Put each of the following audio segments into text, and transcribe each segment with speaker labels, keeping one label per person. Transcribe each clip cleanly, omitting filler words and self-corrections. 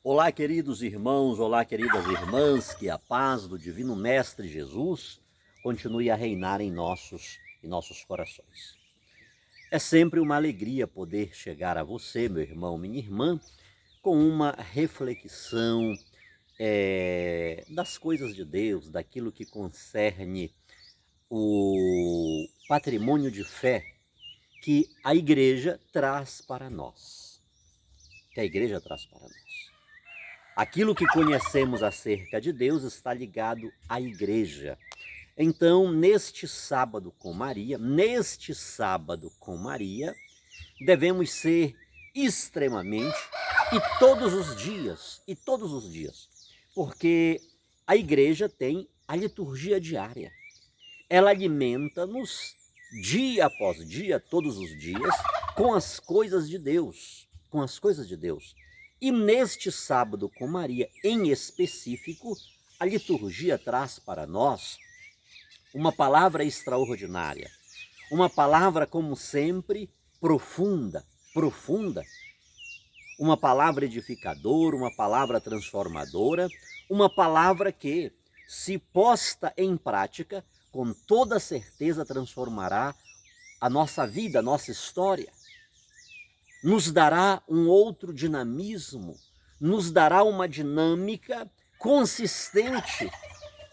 Speaker 1: Olá, queridos irmãos, olá, queridas irmãs, que a paz do Divino Mestre Jesus continue a reinar em nossos corações. É sempre uma alegria poder chegar a você, meu irmão, minha irmã, com uma reflexão das coisas de Deus, daquilo que concerne o patrimônio de fé que a igreja traz para nós. Que a igreja traz para nós. Aquilo que conhecemos acerca de Deus está ligado à igreja. Então, neste sábado com Maria, devemos ser extremamente e todos os dias, porque a igreja tem a liturgia diária. Ela alimenta-nos dia após dia, todos os dias, com as coisas de Deus, E neste sábado com Maria, em específico, a liturgia traz para nós uma palavra extraordinária, uma palavra, como sempre, profunda, uma palavra edificadora, uma palavra transformadora, uma palavra que, se posta em prática, com toda certeza transformará a nossa vida, a nossa história. Nos dará um outro dinamismo, nos dará uma dinâmica consistente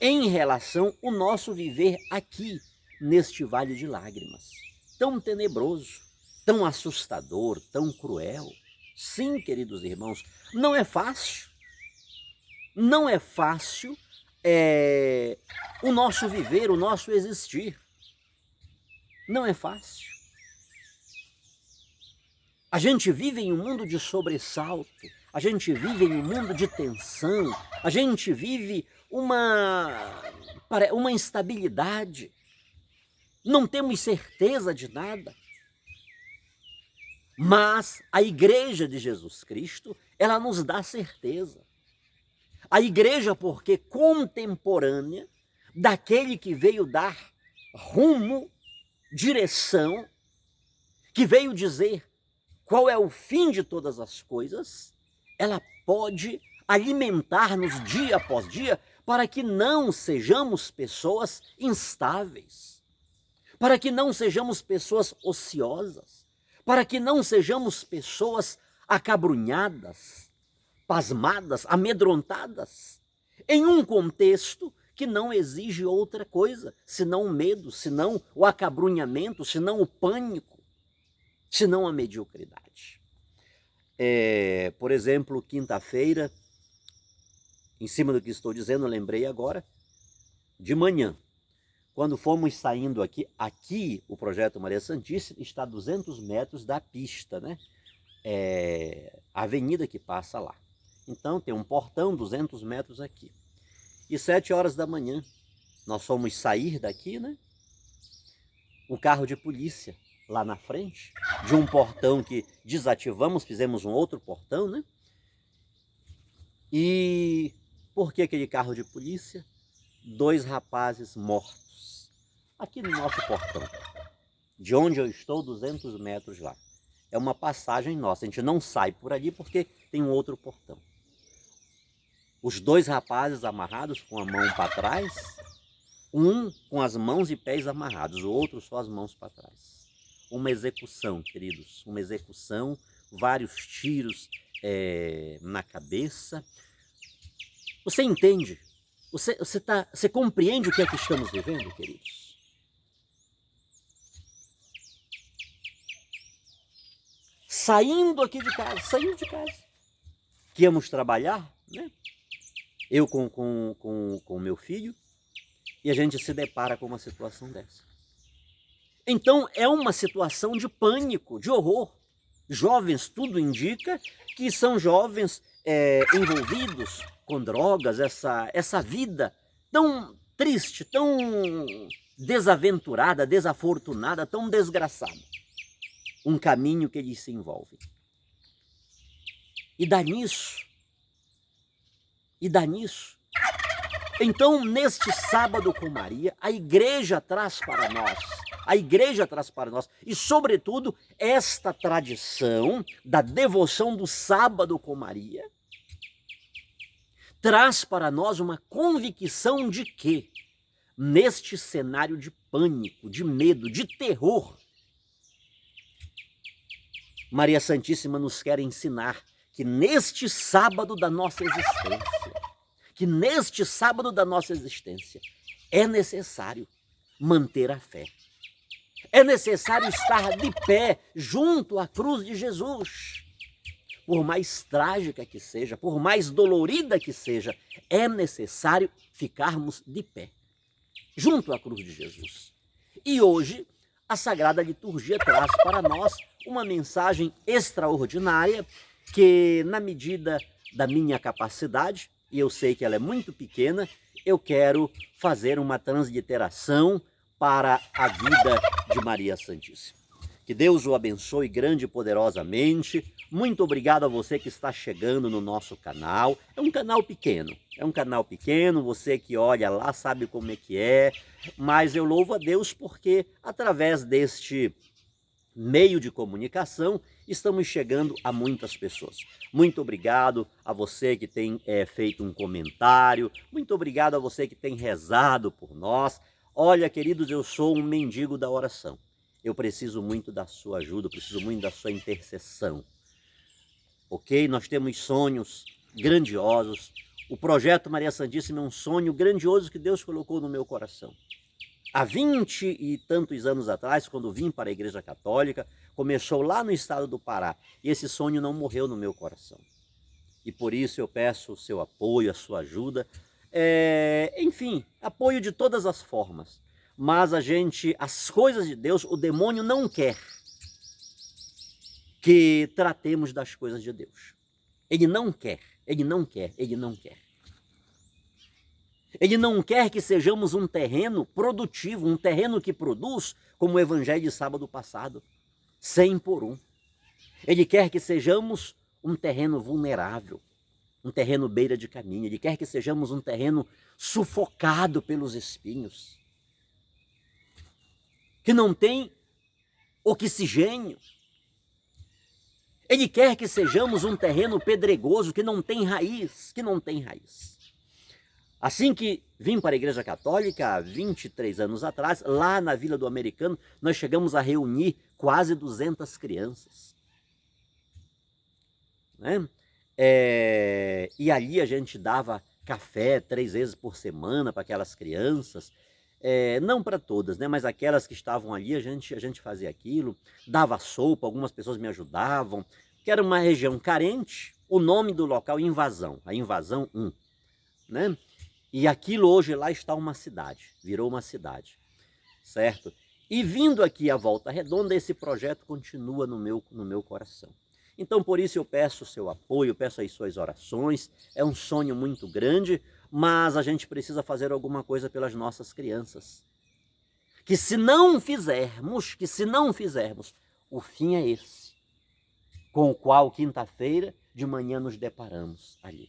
Speaker 1: em relação ao nosso viver aqui, neste vale de lágrimas. Tão tenebroso, tão assustador, tão cruel. Sim, queridos irmãos, não é fácil. Não é fácil o nosso viver, o nosso existir. Não é fácil. A gente vive em um mundo de sobressalto, a gente vive em um mundo de tensão, a gente vive uma instabilidade, não temos certeza de nada. Mas a Igreja de Jesus Cristo, ela nos dá certeza. A Igreja, porque contemporânea daquele que veio dar rumo, direção, que veio dizer qual é o fim de todas as coisas, ela pode alimentar-nos dia após dia para que não sejamos pessoas instáveis, para que não sejamos pessoas ociosas, para que não sejamos pessoas acabrunhadas, pasmadas, amedrontadas, em um contexto que não exige outra coisa, senão o medo, senão o acabrunhamento, senão o pânico, senão a mediocridade. Por exemplo, quinta-feira, em cima do que estou dizendo, eu lembrei agora, de manhã, quando fomos saindo aqui o Projeto Maria Santíssima está a 200 metros da pista, né? A avenida que passa lá. Então tem um portão, 200 metros aqui. E 7 horas da manhã, nós fomos sair daqui, né? Um carro de polícia lá na frente, de um portão que desativamos, fizemos um outro portão, né? E por que aquele carro de polícia? 2 rapazes mortos, aqui no nosso portão, de onde eu estou, 200 metros lá. É uma passagem nossa, a gente não sai por ali porque tem um outro portão. Os 2 rapazes amarrados com a mão para trás, um com as mãos e pés amarrados, o outro só as mãos para trás. Uma execução, queridos, uma execução, vários tiros na cabeça. Você entende? Você compreende o que é que estamos vivendo, queridos? Saindo de casa, que íamos trabalhar, né? Eu com meu filho, e a gente se depara com uma situação dessa. Então é uma situação de pânico, de horror. Jovens, tudo indica que são jovens envolvidos com drogas, essa vida tão triste, tão desaventurada, desafortunada, tão desgraçada. Um caminho que eles se envolvem. E dá nisso. Então, neste sábado com Maria, a igreja traz para nós, e sobretudo, esta tradição da devoção do sábado com Maria, traz para nós uma convicção de que, neste cenário de pânico, de medo, de terror, Maria Santíssima nos quer ensinar que neste sábado da nossa existência, é necessário manter a fé. É necessário estar de pé junto à cruz de Jesus. Por mais trágica que seja, por mais dolorida que seja, é necessário ficarmos de pé junto à cruz de Jesus. E hoje, a Sagrada Liturgia traz para nós uma mensagem extraordinária que, na medida da minha capacidade, e eu sei que ela é muito pequena, eu quero fazer uma transliteração para a vida de Maria Santíssima. Que Deus o abençoe grande e poderosamente. Muito obrigado a você que está chegando no nosso canal. É um canal pequeno, você que olha lá sabe como é que é, mas eu louvo a Deus porque através deste meio de comunicação estamos chegando a muitas pessoas. Muito obrigado a você que tem feito um comentário, muito obrigado a você que tem rezado por nós. Olha, queridos, eu sou um mendigo da oração. Eu preciso muito da sua ajuda, eu preciso muito da sua intercessão. Ok? Nós temos sonhos grandiosos. O projeto Maria Santíssima é um sonho grandioso que Deus colocou no meu coração. Há 20 e tantos anos atrás, quando vim para a Igreja Católica, começou lá no estado do Pará. E esse sonho não morreu no meu coração. E por isso eu peço o seu apoio, a sua ajuda. Enfim, apoio de todas as formas. Mas as coisas de Deus, o demônio não quer que tratemos das coisas de Deus. Ele não quer. Ele não quer que sejamos um terreno produtivo, um terreno que produz, como o Evangelho de sábado passado, 100 por 1. Ele quer que sejamos um terreno vulnerável, um terreno beira de caminho. Ele quer que sejamos um terreno sufocado pelos espinhos, que não tem oxigênio. Ele quer que sejamos um terreno pedregoso, que não tem raiz, Assim que vim para a Igreja Católica, há 23 anos atrás, lá na Vila do Americano, nós chegamos a reunir quase 200 crianças. Né? E ali a gente dava café 3 vezes por semana para aquelas crianças. Não para todas, né? Mas aquelas que estavam ali, a gente fazia aquilo, dava sopa, algumas pessoas me ajudavam, que era uma região carente. O nome do local, Invasão, a Invasão 1, né? E aquilo hoje lá está uma cidade, virou uma cidade, certo? E vindo aqui a Volta Redonda, esse projeto continua no meu coração. Então por isso eu peço o seu apoio, peço as suas orações. É um sonho muito grande, mas a gente precisa fazer alguma coisa pelas nossas crianças. Que se não fizermos, o fim é esse, com o qual quinta-feira de manhã nos deparamos ali.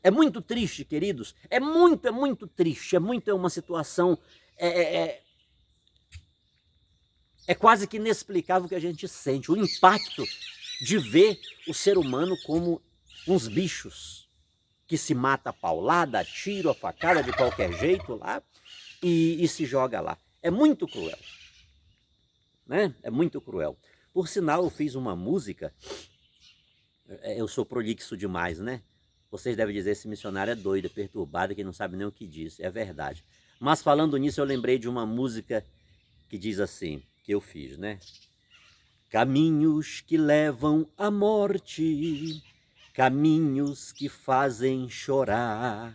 Speaker 1: É muito triste, queridos, é muito triste, é uma situação, é quase que inexplicável o que a gente sente, o impacto de ver o ser humano como uns bichos que se mata a paulada, a tiro, a facada, de qualquer jeito lá, e se joga lá. É muito cruel, né? É muito cruel. Por sinal, eu fiz uma música, eu sou prolixo demais, né? Vocês devem dizer, esse missionário é doido, é perturbado, que não sabe nem o que diz. É verdade. Mas falando nisso, eu lembrei de uma música que diz assim, que eu fiz, né? Caminhos que levam à morte, caminhos que fazem chorar,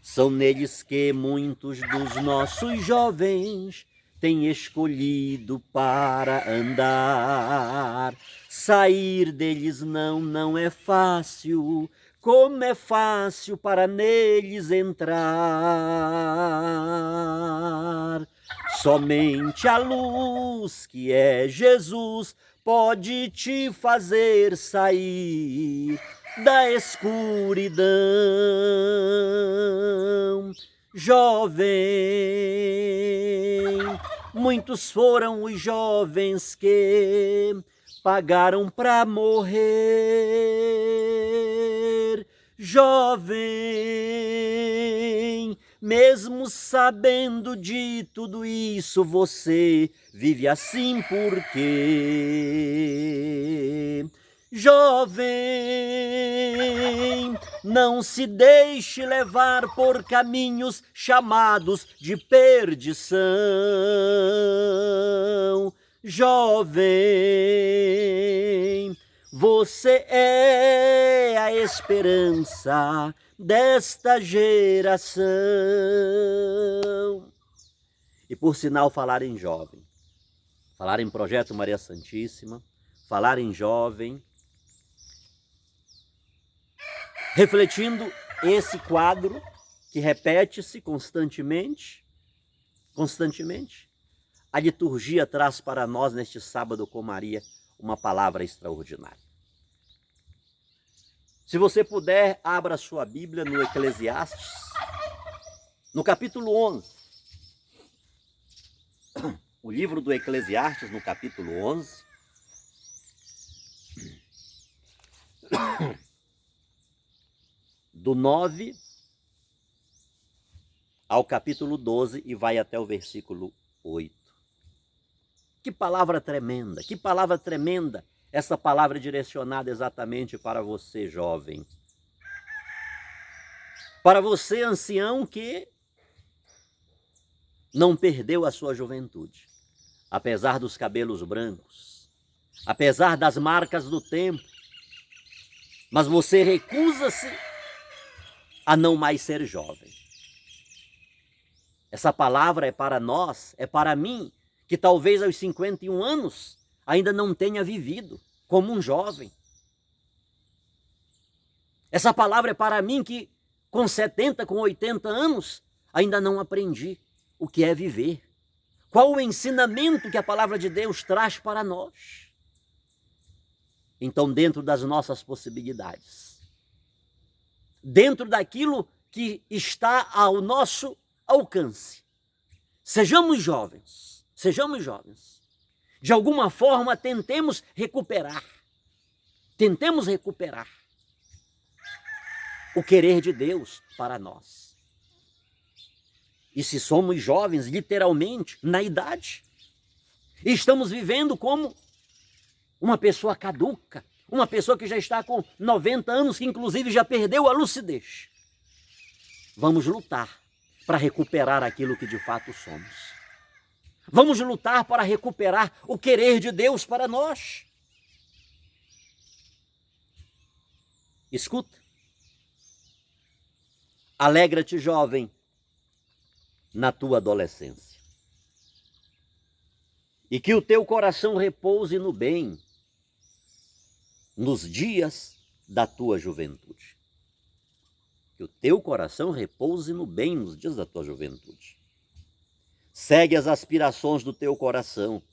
Speaker 1: são neles que muitos dos nossos jovens têm escolhido para andar. Sair deles não é fácil, como é fácil para neles entrar. Somente a luz, que é Jesus, pode te fazer sair da escuridão. Jovem, muitos foram os jovens que pagaram para morrer. Jovem, mesmo sabendo de tudo isso, você vive assim por quê? Jovem, não se deixe levar por caminhos chamados de perdição. Jovem, você é a esperança desta geração. E por sinal, falar em jovem, falar em Projeto Maria Santíssima, falar em jovem, refletindo esse quadro que repete-se constantemente, a liturgia traz para nós neste sábado com Maria uma palavra extraordinária. Se você puder, abra sua Bíblia no Eclesiastes, no capítulo 11. O livro do Eclesiastes, no capítulo 11. Do 9 ao capítulo 12 e vai até o versículo 8. Que palavra tremenda, que palavra tremenda, essa palavra direcionada exatamente para você, jovem. Para você, ancião, que não perdeu a sua juventude, apesar dos cabelos brancos, apesar das marcas do tempo, mas você recusa-se a não mais ser jovem. Essa palavra é para nós, é para mim, que talvez aos 51 anos ainda não tenha vivido como um jovem. Essa palavra é para mim que com 70, com 80 anos ainda não aprendi o que é viver. Qual o ensinamento que a palavra de Deus traz para nós? Então, dentro das nossas possibilidades, dentro daquilo que está ao nosso alcance, sejamos jovens. De alguma forma, tentemos recuperar o querer de Deus para nós. E se somos jovens, literalmente, na idade, estamos vivendo como uma pessoa caduca, uma pessoa que já está com 90 anos, que inclusive já perdeu a lucidez. Vamos lutar para recuperar aquilo que de fato somos. Vamos lutar para recuperar o querer de Deus para nós. Escuta. Alegra-te, jovem, na tua adolescência. E que o teu coração repouse no bem, nos dias da tua juventude. Que o teu coração repouse no bem nos dias da tua juventude. Segue as aspirações do teu coração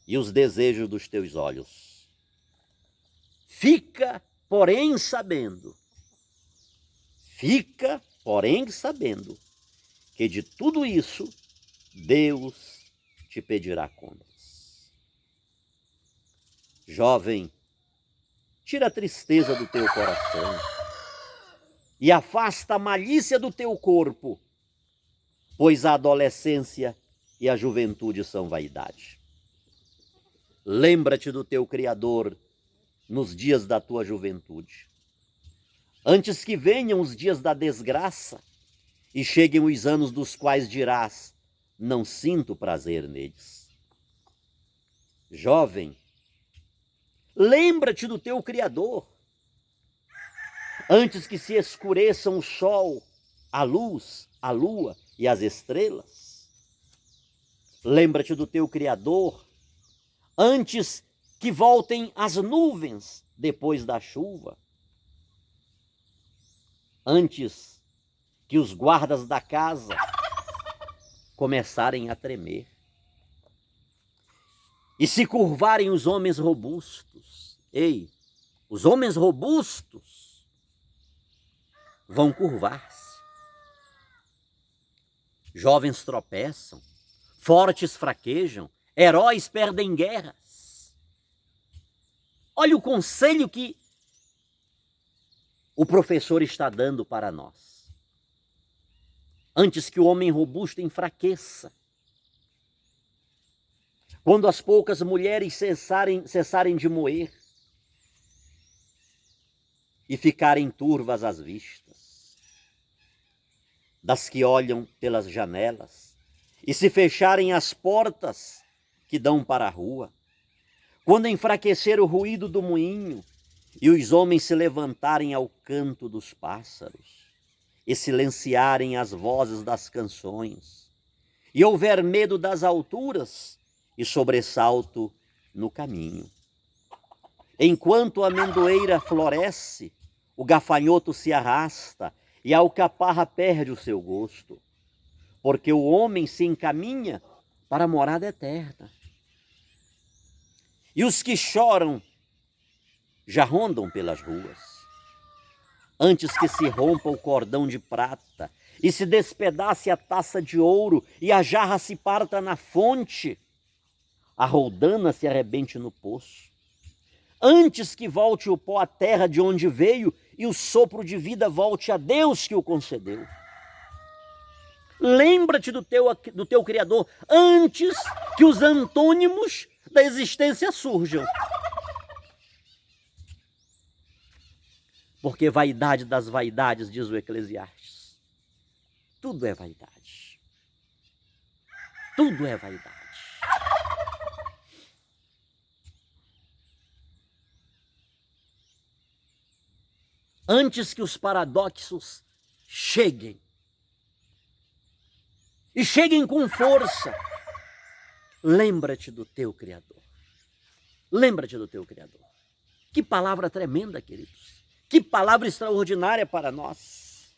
Speaker 1: e os desejos dos teus olhos. Fica, porém, sabendo que de tudo isso Deus te pedirá contas. Jovem, tira a tristeza do teu coração e afasta a malícia do teu corpo, pois a adolescência e a juventude são vaidade. Lembra-te do teu Criador nos dias da tua juventude, antes que venham os dias da desgraça e cheguem os anos dos quais dirás, não sinto prazer neles. Jovem, lembra-te do teu Criador, antes que se escureçam o sol, a luz, a lua e as estrelas. Lembra-te do teu Criador, antes que voltem as nuvens depois da chuva. Antes que os guardas da casa começarem a tremer. E se curvarem os homens robustos. Ei, os homens robustos vão curvar-se. Jovens tropeçam, fortes fraquejam, heróis perdem guerras. Olha o conselho que o professor está dando para nós. Antes que o homem robusto enfraqueça, quando as poucas mulheres cessarem de moer e ficarem turvas as vistas, das que olham pelas janelas, e se fecharem as portas que dão para a rua, quando enfraquecer o ruído do moinho e os homens se levantarem ao canto dos pássaros e silenciarem as vozes das canções, e houver medo das alturas e sobressalto no caminho. Enquanto a amendoeira floresce, o gafanhoto se arrasta e a alcaparra perde o seu gosto, porque o homem se encaminha para a morada eterna. E os que choram já rondam pelas ruas, antes que se rompa o cordão de prata e se despedace a taça de ouro e a jarra se parta na fonte, a roldana se arrebente no poço, antes que volte o pó à terra de onde veio e o sopro de vida volte a Deus que o concedeu. Lembra-te do teu Criador antes que os antônimos da existência surjam. Porque vaidade das vaidades, diz o Eclesiastes, tudo é vaidade. Tudo é vaidade. Antes que os paradoxos cheguem, e cheguem com força, lembra-te do teu Criador. Lembra-te do teu Criador. Que palavra tremenda, queridos. Que palavra extraordinária para nós.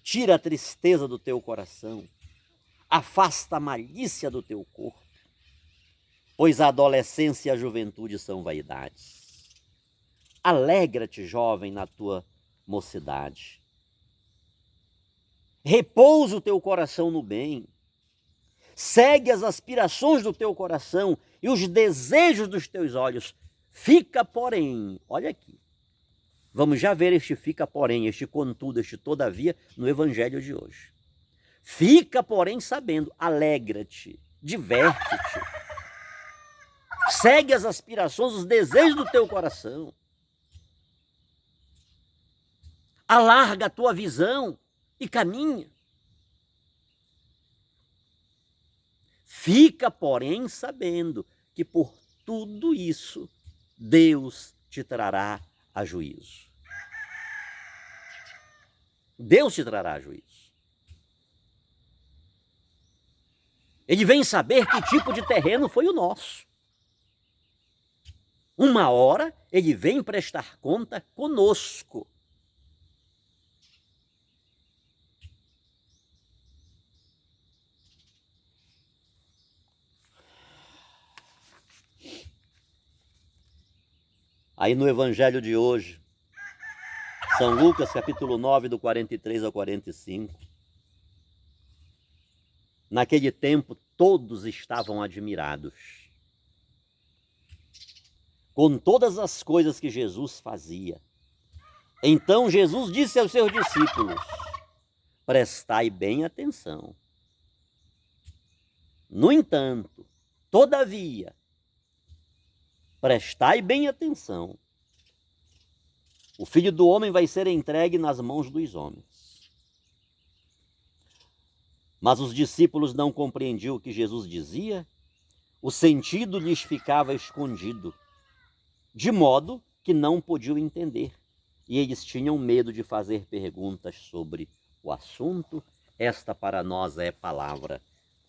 Speaker 1: Tira a tristeza do teu coração. Afasta a malícia do teu corpo. Pois a adolescência e a juventude são vaidades. Alegra-te, jovem, na tua mocidade. Repousa o teu coração no bem. Segue as aspirações do teu coração e os desejos dos teus olhos. Fica, porém, olha aqui. Vamos já ver este fica, porém, este contudo, este todavia, no evangelho de hoje. Fica, porém, sabendo, alegra-te, diverte-te. Segue as aspirações, os desejos do teu coração. Alarga a tua visão e caminha. Fica, porém, sabendo que por tudo isso Deus te trará a juízo. Deus te trará a juízo. Ele vem saber que tipo de terreno foi o nosso. Uma hora ele vem prestar conta conosco. Aí no evangelho de hoje, São Lucas, capítulo 9, do 43 ao 45. Naquele tempo, todos estavam admirados com todas as coisas que Jesus fazia. Então Jesus disse aos seus discípulos: prestai bem atenção. No entanto, todavia, prestai bem atenção. O Filho do Homem vai ser entregue nas mãos dos homens. Mas os discípulos não compreendiam o que Jesus dizia, o sentido lhes ficava escondido, de modo que não podiam entender. E eles tinham medo de fazer perguntas sobre o assunto. Esta para nós é palavra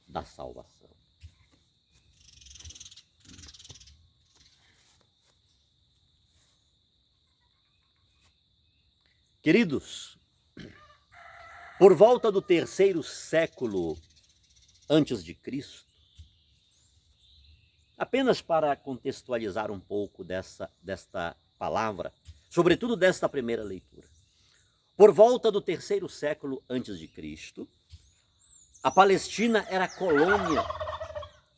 Speaker 1: da salvação. Queridos, por volta do 3º século antes de Cristo, apenas para contextualizar um pouco desta palavra, sobretudo desta primeira leitura, por volta do 3º século antes de Cristo, a Palestina era colônia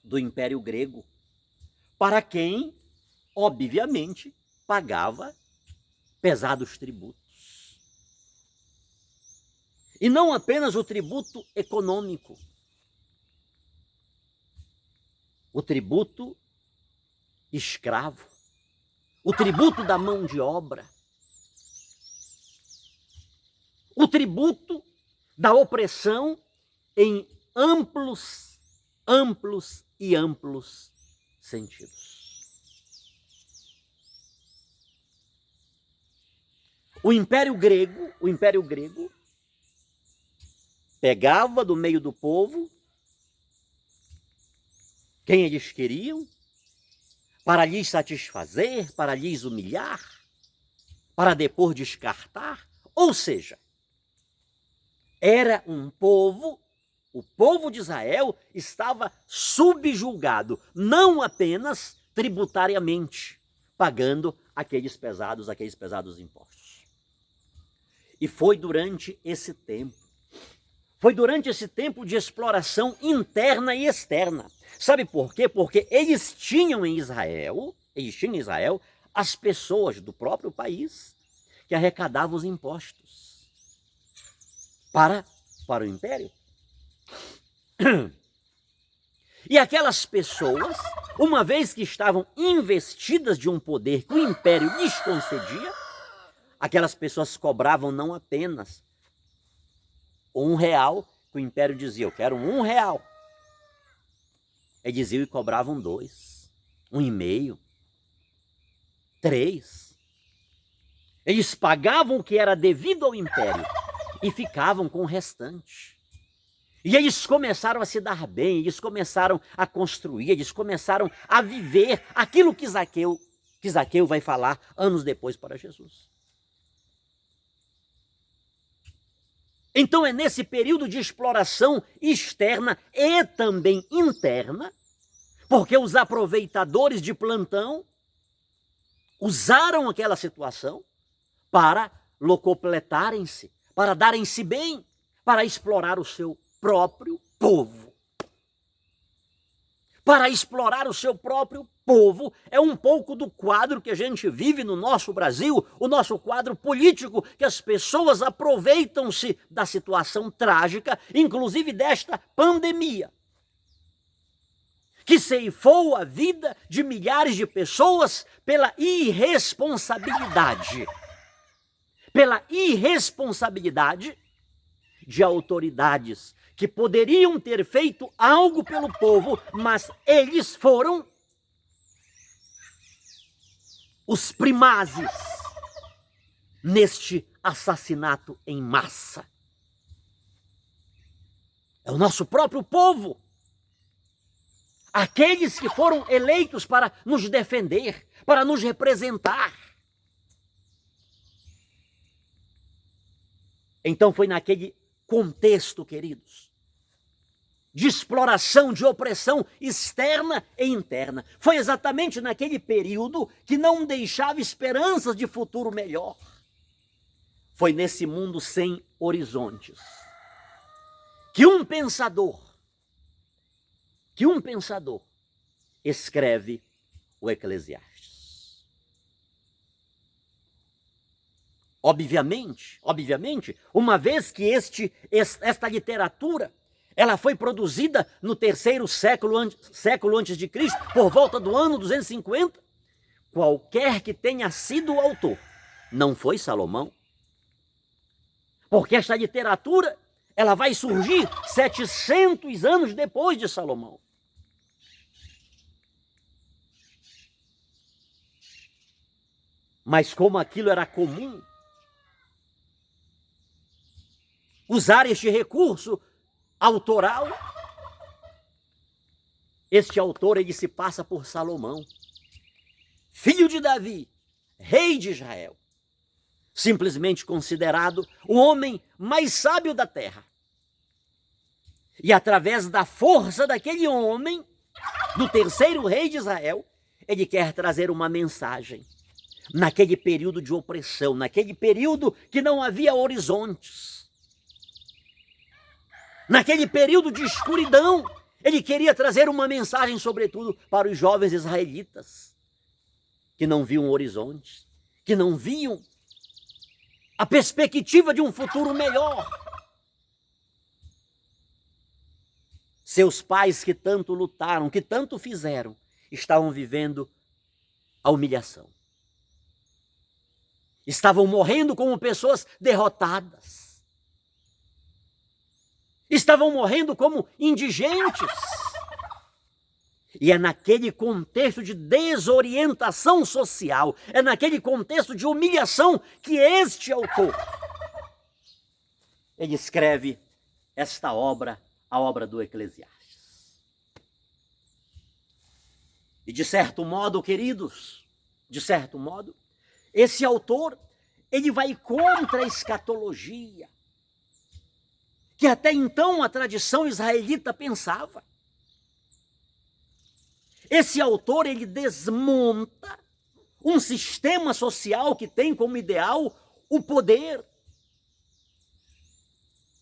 Speaker 1: do Império Grego, para quem obviamente, pagava pesados tributos. E não apenas o tributo econômico, o tributo escravo, o tributo da mão de obra, o tributo da opressão em amplos sentidos. O Império Grego pegava do meio do povo quem eles queriam, para lhes satisfazer, para lhes humilhar, para depois descartar. Ou seja, era um povo, o povo de Israel estava subjugado, não apenas tributariamente, pagando aqueles pesados impostos. E foi durante esse tempo de exploração interna e externa. Sabe por quê? Porque eles tinham em Israel as pessoas do próprio país que arrecadavam os impostos para o império. E aquelas pessoas, uma vez que estavam investidas de um poder que o império lhes concedia, aquelas pessoas cobravam não apenas R$1, que o império dizia, eu quero R$1. Eles diziam e cobravam 2, 1,5, 3. Eles pagavam o que era devido ao império e ficavam com o restante. E eles começaram a se dar bem, eles começaram a construir, eles começaram a viver aquilo que Zaqueu vai falar anos depois para Jesus. Então é nesse período de exploração externa e também interna, porque os aproveitadores de plantão usaram aquela situação para locupletarem-se, para darem-se bem, para explorar o seu próprio povo. Para explorar o seu próprio povo é um pouco do quadro que a gente vive no nosso Brasil, o nosso quadro político, que as pessoas aproveitam-se da situação trágica, inclusive desta pandemia, que ceifou a vida de milhares de pessoas pela irresponsabilidade de autoridades que poderiam ter feito algo pelo povo, mas eles foram os primazes neste assassinato em massa. É o nosso próprio povo. Aqueles que foram eleitos para nos defender, para nos representar. Então foi naquele contexto, queridos, de exploração, de opressão externa e interna. Foi exatamente naquele período que não deixava esperanças de futuro melhor. Foi nesse mundo sem horizontes que um pensador escreve o Eclesiastes. Obviamente, uma vez que esta literatura ela foi produzida no 3º século antes de Cristo, por volta do ano 250, qualquer que tenha sido o autor, não foi Salomão. Porque esta literatura ela vai surgir 700 anos depois de Salomão. Mas como aquilo era comum, usar este recurso autoral, este autor ele se passa por Salomão, filho de Davi, rei de Israel, simplesmente considerado o homem mais sábio da terra. E através da força daquele homem, do 3º rei de Israel, ele quer trazer uma mensagem. Naquele período de opressão, naquele período que não havia horizontes, naquele período de escuridão, ele queria trazer uma mensagem, sobretudo, para os jovens israelitas. que não viam horizontes, que não viam a perspectiva de um futuro melhor. Seus pais que tanto lutaram, que tanto fizeram, estavam vivendo a humilhação. Estavam morrendo como pessoas derrotadas. Estavam morrendo como indigentes. E é naquele contexto de desorientação social, é naquele contexto de humilhação que este autor, ele escreve esta obra, a obra do Eclesiastes. E de certo modo, queridos, de certo modo, esse autor, ele vai contra a escatologia, que até então a tradição israelita pensava. Esse autor, ele desmonta um sistema social que tem como ideal o poder,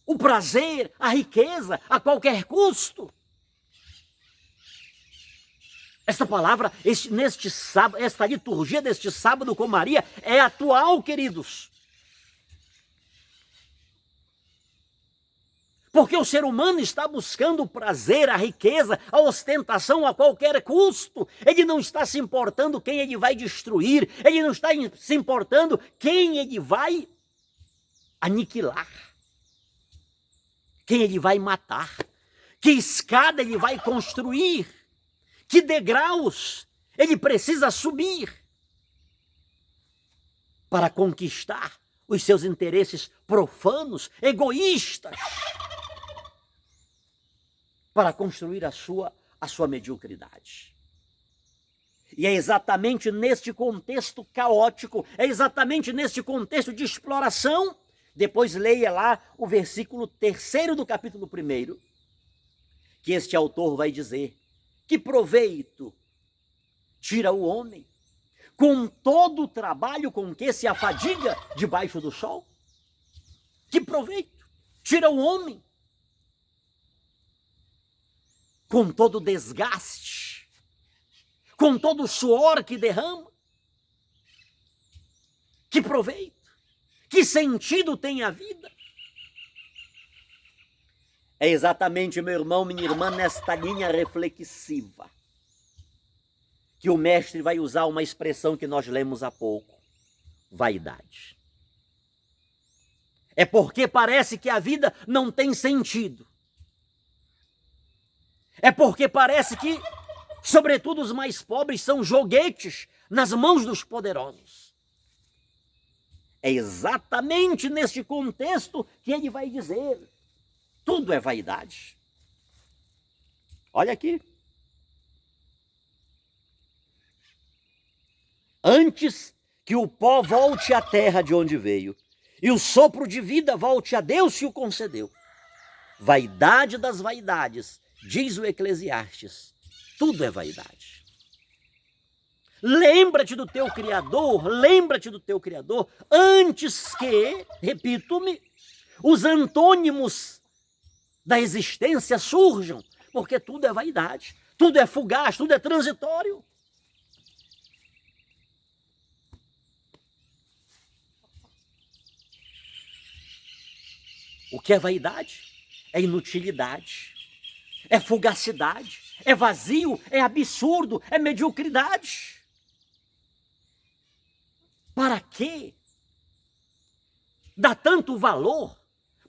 Speaker 1: o prazer, a riqueza, a qualquer custo. Esta palavra, neste sábado, esta liturgia deste sábado com Maria é atual, queridos. Porque o ser humano está buscando o prazer, a riqueza, a ostentação a qualquer custo. Ele não está se importando quem ele vai destruir, ele não está se importando quem ele vai aniquilar, quem ele vai matar, que escada ele vai construir, que degraus ele precisa subir para conquistar os seus interesses profanos, egoístas, para construir a sua mediocridade. E é exatamente neste contexto caótico, é exatamente neste contexto de exploração. Depois leia lá o versículo 3 do capítulo 1, que este autor vai dizer: que proveito tira o homem com todo o trabalho com que se afadiga debaixo do sol? Que proveito tira o homem com todo o desgaste, com todo o suor que derrama? Que proveito? Que sentido tem a vida? É exatamente, meu irmão, minha irmã, nesta linha reflexiva que o mestre vai usar uma expressão que nós lemos há pouco: vaidade. É porque parece que a vida não tem sentido. É porque parece que, sobretudo, os mais pobres são joguetes nas mãos dos poderosos. É exatamente neste contexto que ele vai dizer: tudo é vaidade. Olha aqui. Antes que o pó volte à terra de onde veio, e o sopro de vida volte a Deus que o concedeu. Vaidade das vaidades, diz o Eclesiastes, tudo é vaidade. Lembra-te do teu Criador, lembra-te do teu Criador, antes que, repito-me, os antônimos da existência surjam, porque tudo é vaidade, tudo é fugaz, tudo é transitório. O que é vaidade? É inutilidade, é fugacidade, é vazio, é absurdo, é mediocridade. Para quê dá tanto valor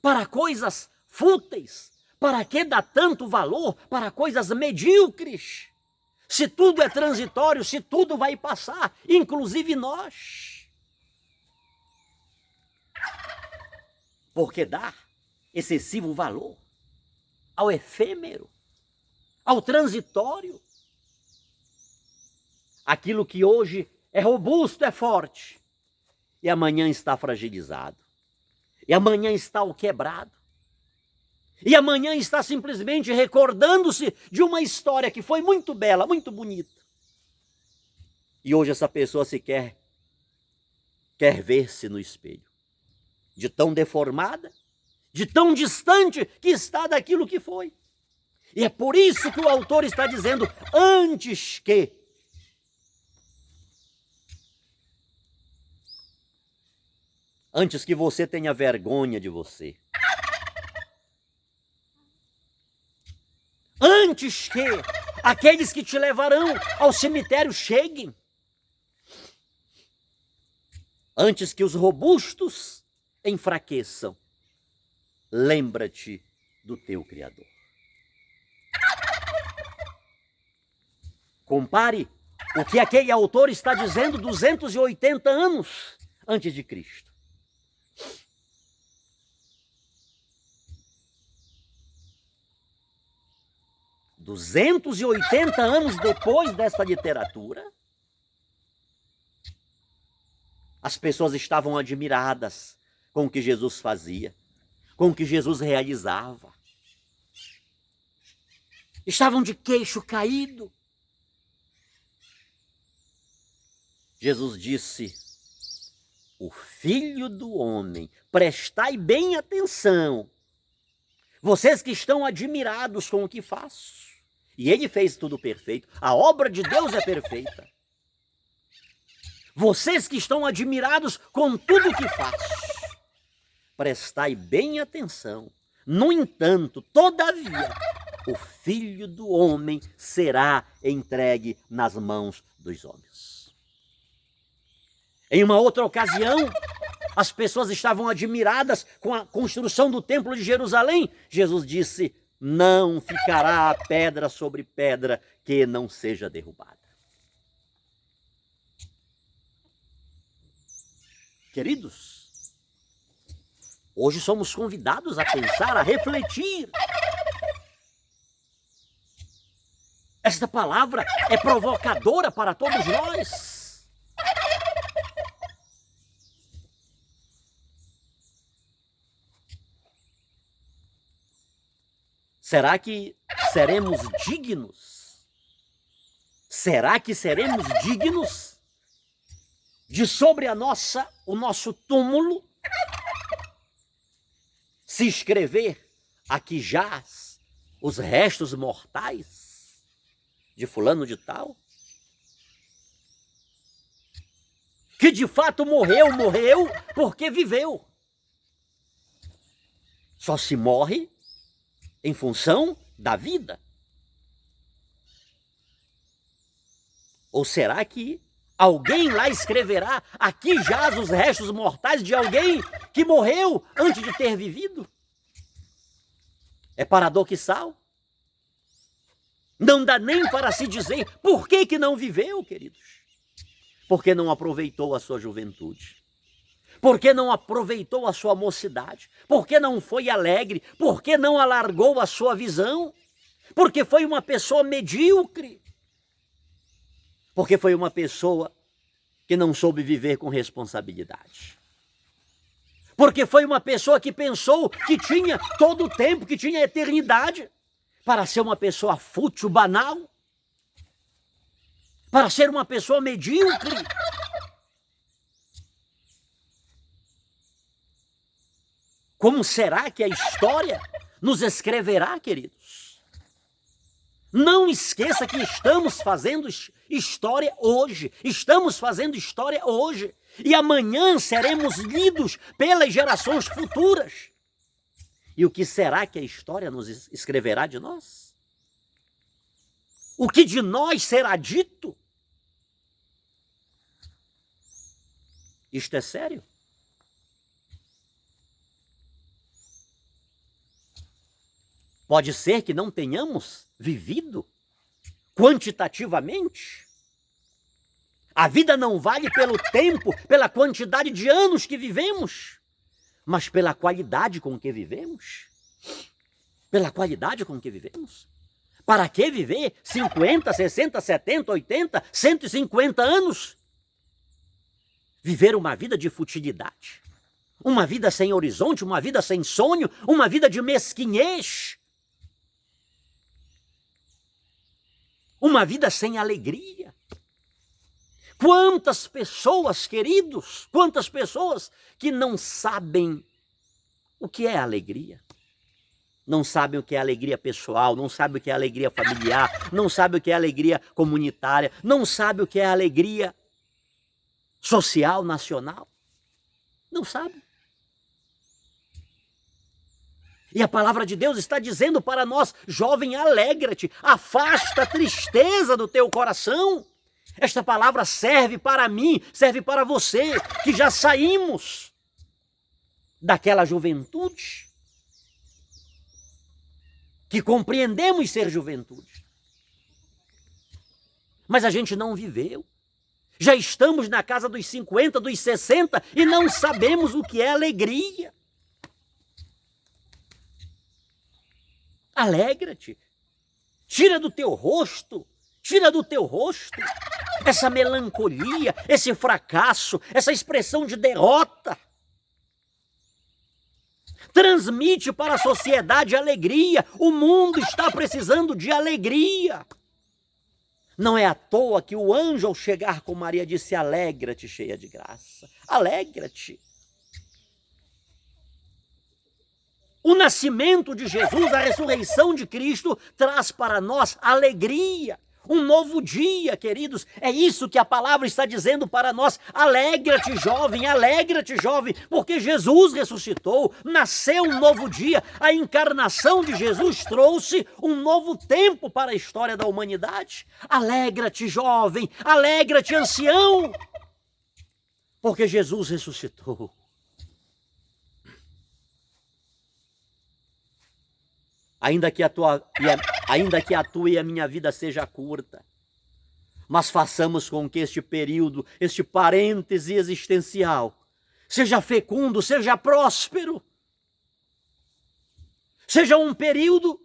Speaker 1: para coisas fúteis? Para que dá tanto valor para coisas medíocres? Se tudo é transitório, se tudo vai passar, inclusive nós. Porque dá excessivo valor ao efêmero, ao transitório. Aquilo que hoje é robusto, é forte, e amanhã está fragilizado, e amanhã está o quebrado, e amanhã está simplesmente recordando-se de uma história que foi muito bela, muito bonita. E hoje essa pessoa sequer quer ver-se no espelho, de tão deformada, de tão distante que está daquilo que foi. E é por isso que o autor está dizendo: antes que antes que você tenha vergonha de você. Antes que aqueles que te levarão ao cemitério cheguem. Antes que os robustos enfraqueçam, lembra-te do teu Criador. Compare o que aquele autor está dizendo 280 anos antes de Cristo. "280 anos depois desta literatura, as pessoas estavam admiradas com o que Jesus fazia, com o que Jesus realizava. Estavam de queixo caído. Jesus disse: o Filho do Homem, prestai bem atenção, vocês que estão admirados com o que faço. E ele fez tudo perfeito, a obra de Deus é perfeita. Vocês que estão admirados com tudo o que faço, prestai bem atenção. No entanto, todavia, o Filho do Homem será entregue nas mãos dos homens. Em uma outra ocasião, as pessoas estavam admiradas com a construção do Templo de Jerusalém. Jesus disse: não ficará pedra sobre pedra que não seja derrubada. Queridos, hoje somos convidados a pensar, a refletir. Esta palavra é provocadora para todos nós. Será que seremos dignos? Será que seremos dignos de sobre o nosso túmulo se escrever: aqui jaz os restos mortais de fulano de tal? Que de fato morreu porque viveu. Só se morre em função da vida. Ou será que alguém lá escreverá: aqui jaz os restos mortais de alguém que morreu antes de ter vivido? É paradoxal. Não dá nem para se dizer por que não viveu, queridos. Porque não aproveitou a sua juventude. Porque não aproveitou a sua mocidade. Porque não foi alegre. Porque não alargou a sua visão. Porque foi uma pessoa medíocre. Porque foi uma pessoa que não soube viver com responsabilidade. Porque foi uma pessoa que pensou que tinha todo o tempo, que tinha eternidade, para ser uma pessoa fútil, banal, para ser uma pessoa medíocre. Como será que a história nos escreverá, queridos? Não esqueça que estamos fazendo história hoje. Estamos fazendo história hoje. E amanhã seremos lidos pelas gerações futuras. E o que será que a história nos escreverá de nós? O que de nós será dito? Isto é sério? Pode ser que não tenhamos vivido quantitativamente. A vida não vale pelo tempo, pela quantidade de anos que vivemos, mas pela qualidade com que vivemos. Pela qualidade com que vivemos. Para que viver 50, 60, 70, 80, 150 anos? Viver uma vida de futilidade, uma vida sem horizonte, uma vida sem sonho, uma vida de mesquinhez, uma vida sem alegria. Quantas pessoas, queridos, quantas pessoas que não sabem o que é alegria. Não sabem o que é alegria pessoal, não sabem o que é alegria familiar, não sabem o que é alegria comunitária, não sabem o que é alegria social, nacional. Não sabe. E a palavra de Deus está dizendo para nós: jovem, alegra-te, afasta a tristeza do teu coração. Esta palavra serve para mim, serve para você, que já saímos daquela juventude, que compreendemos ser juventude. Mas a gente não viveu. Já estamos na casa dos 50, dos 60 e não sabemos o que é alegria. Alegra-te. Tira do teu rosto essa melancolia, esse fracasso, essa expressão de derrota. Transmite para a sociedade alegria. O mundo está precisando de alegria. Não é à toa que o anjo, ao chegar com Maria, disse: alegra-te, cheia de graça. Alegra-te. O nascimento de Jesus, a ressurreição de Cristo, traz para nós alegria. Um novo dia, queridos. É isso que a palavra está dizendo para nós. Alegra-te, jovem, porque Jesus ressuscitou, nasceu um novo dia. A encarnação de Jesus trouxe um novo tempo para a história da humanidade. Alegra-te, jovem, alegra-te, ancião, porque Jesus ressuscitou. Ainda que a tua e a minha vida seja curta, mas façamos com que este período, este parêntese existencial, seja fecundo, seja próspero, seja um período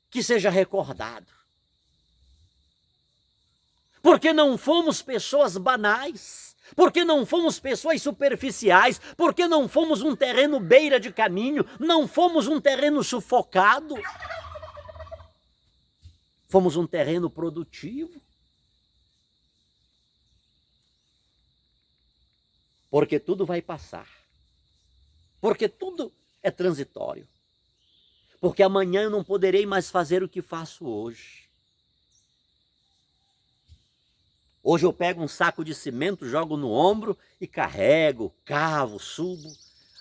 Speaker 1: que seja recordado. Porque não fomos pessoas banais, porque não fomos pessoas superficiais, porque não fomos um terreno beira de caminho, não fomos um terreno sufocado. Fomos um terreno produtivo. Porque tudo vai passar. Porque tudo é transitório. Porque amanhã eu não poderei mais fazer o que faço hoje. Hoje eu pego um saco de cimento, jogo no ombro e carrego, cavo, subo.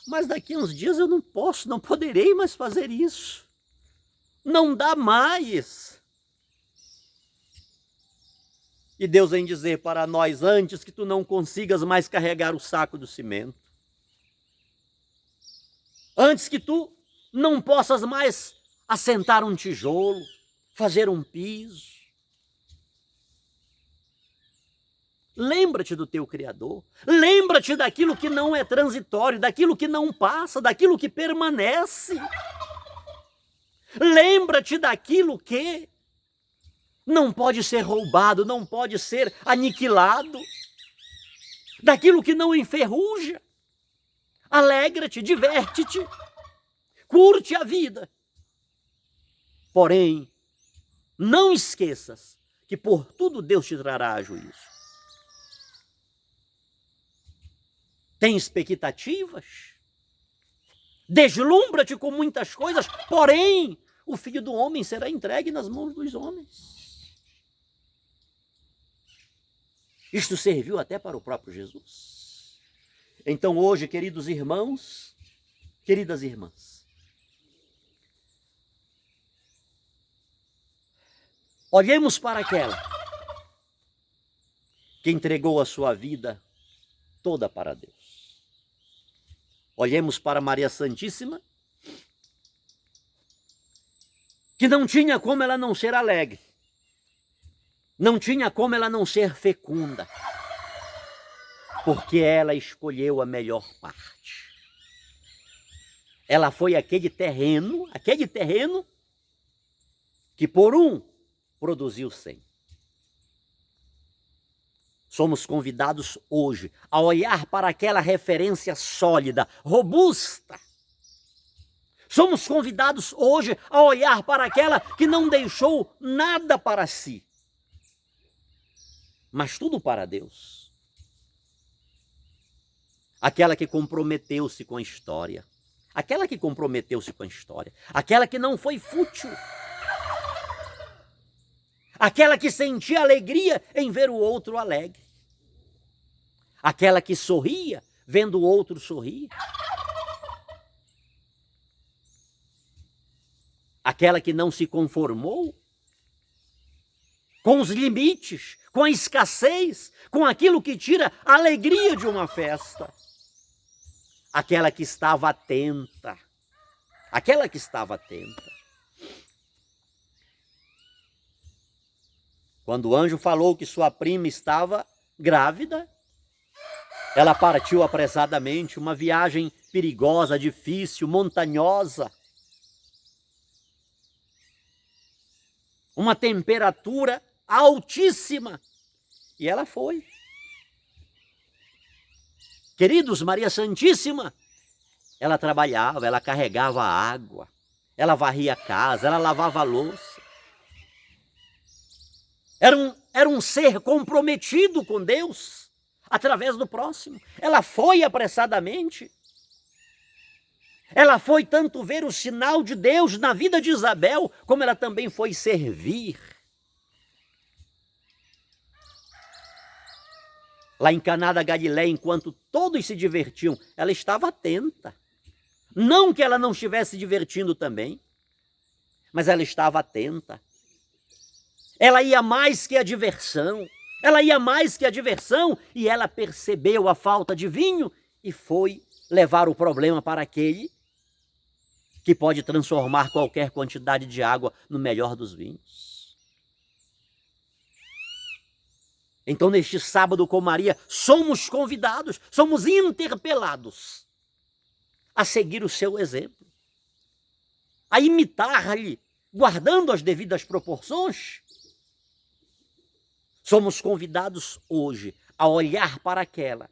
Speaker 1: Mas daqui a uns dias eu não poderei mais fazer isso. Não dá mais. E Deus vem dizer para nós: antes que tu não consigas mais carregar o saco do cimento, antes que tu não possas mais assentar um tijolo, fazer um piso, lembra-te do teu Criador, lembra-te daquilo que não é transitório, daquilo que não passa, daquilo que permanece. Lembra-te daquilo que não pode ser roubado, não pode ser aniquilado, daquilo que não enferruja. Alegra-te, diverte-te, curte a vida. Porém, não esqueças que por tudo Deus te trará juízo. Tem expectativas? Deslumbra-te com muitas coisas, porém, o Filho do Homem será entregue nas mãos dos homens. Isto serviu até para o próprio Jesus. Então hoje, queridos irmãos, queridas irmãs, olhemos para aquela que entregou a sua vida toda para Deus. Olhemos para Maria Santíssima, que não tinha como ela não ser alegre, não tinha como ela não ser fecunda, porque ela escolheu a melhor parte. Ela foi aquele terreno que por um produziu 100. Somos convidados hoje a olhar para aquela referência sólida, robusta. Somos convidados hoje a olhar para aquela que não deixou nada para si, mas tudo para Deus. Aquela que comprometeu-se com a história. Aquela que comprometeu-se com a história. Aquela que não foi fútil. Aquela que sentia alegria em ver o outro alegre. Aquela que sorria vendo o outro sorrir. Aquela que não se conformou com os limites, com a escassez, com aquilo que tira a alegria de uma festa. Aquela que estava atenta. Aquela que estava atenta. Quando o anjo falou que sua prima estava grávida, ela partiu apressadamente, uma viagem perigosa, difícil, montanhosa. Uma temperatura altíssima. E ela foi. Queridos, Maria Santíssima, ela trabalhava, ela carregava água, ela varria a casa, ela lavava a louça. Era um ser comprometido com Deus, através do próximo. Ela foi apressadamente. Ela foi tanto ver o sinal de Deus na vida de Isabel, como ela também foi servir. Lá em Caná da Galileia, enquanto todos se divertiam, ela estava atenta. Não que ela não estivesse se divertindo também, mas ela estava atenta. Ela ia mais que a diversão. Ela ia mais que a diversão e ela percebeu a falta de vinho e foi levar o problema para aquele que pode transformar qualquer quantidade de água no melhor dos vinhos. Então, neste sábado com Maria, somos convidados, somos interpelados a seguir o seu exemplo, a imitar-lhe, guardando as devidas proporções. Somos convidados hoje a olhar para aquela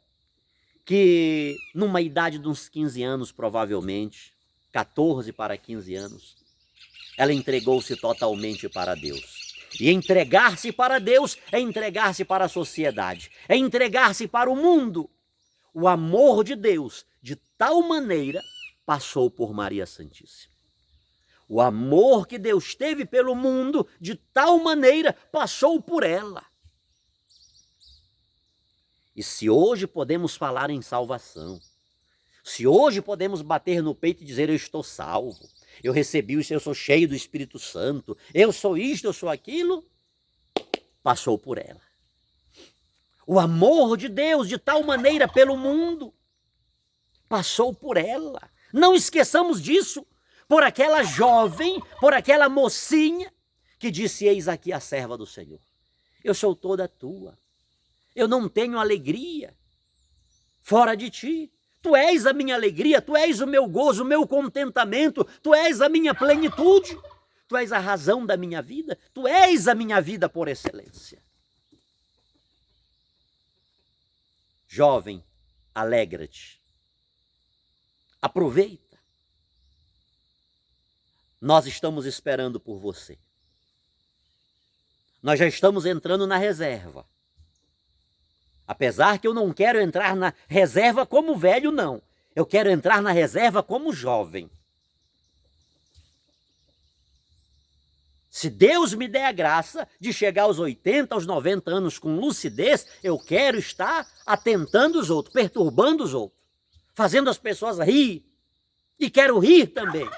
Speaker 1: que, numa idade de uns 15 anos, provavelmente, 14 para 15 anos, ela entregou-se totalmente para Deus. E entregar-se para Deus é entregar-se para a sociedade, é entregar-se para o mundo. O amor de Deus, de tal maneira, passou por Maria Santíssima. O amor que Deus teve pelo mundo, de tal maneira, passou por ela. E se hoje podemos falar em salvação, se hoje podemos bater no peito e dizer eu estou salvo, eu recebi isso, eu sou cheio do Espírito Santo, eu sou isto, eu sou aquilo, passou por ela. O amor de Deus de tal maneira pelo mundo, passou por ela. Não esqueçamos disso, por aquela jovem, por aquela mocinha que disse, eis aqui a serva do Senhor. Eu sou toda tua, eu não tenho alegria fora de ti. Tu és a minha alegria, tu és o meu gozo, o meu contentamento, tu és a minha plenitude, tu és a razão da minha vida, tu és a minha vida por excelência. Jovem, alegra-te, aproveita. Nós estamos esperando por você. Nós já estamos entrando na reserva. Apesar que eu não quero entrar na reserva como velho, não. Eu quero entrar na reserva como jovem. Se Deus me der a graça de chegar aos 80, aos 90 anos com lucidez, eu quero estar atentando os outros, perturbando os outros, fazendo as pessoas rir. E quero rir também.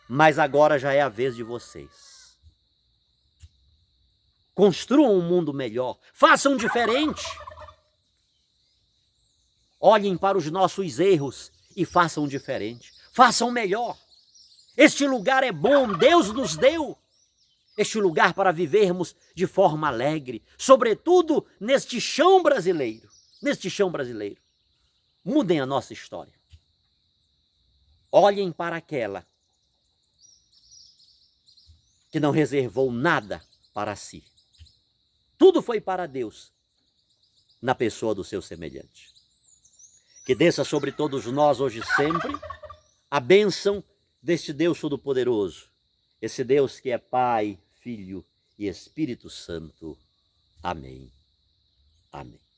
Speaker 1: Mas agora já é a vez de vocês. Construam um mundo melhor, façam diferente. Olhem para os nossos erros e façam diferente, façam melhor. Este lugar é bom, Deus nos deu este lugar para vivermos de forma alegre, sobretudo neste chão brasileiro, Mudem a nossa história. Olhem para aquela que não reservou nada para si. Tudo foi para Deus, na pessoa do seu semelhante. Que desça sobre todos nós hoje e sempre a bênção deste Deus Todo-Poderoso, esse Deus que é Pai, Filho e Espírito Santo. Amém. Amém.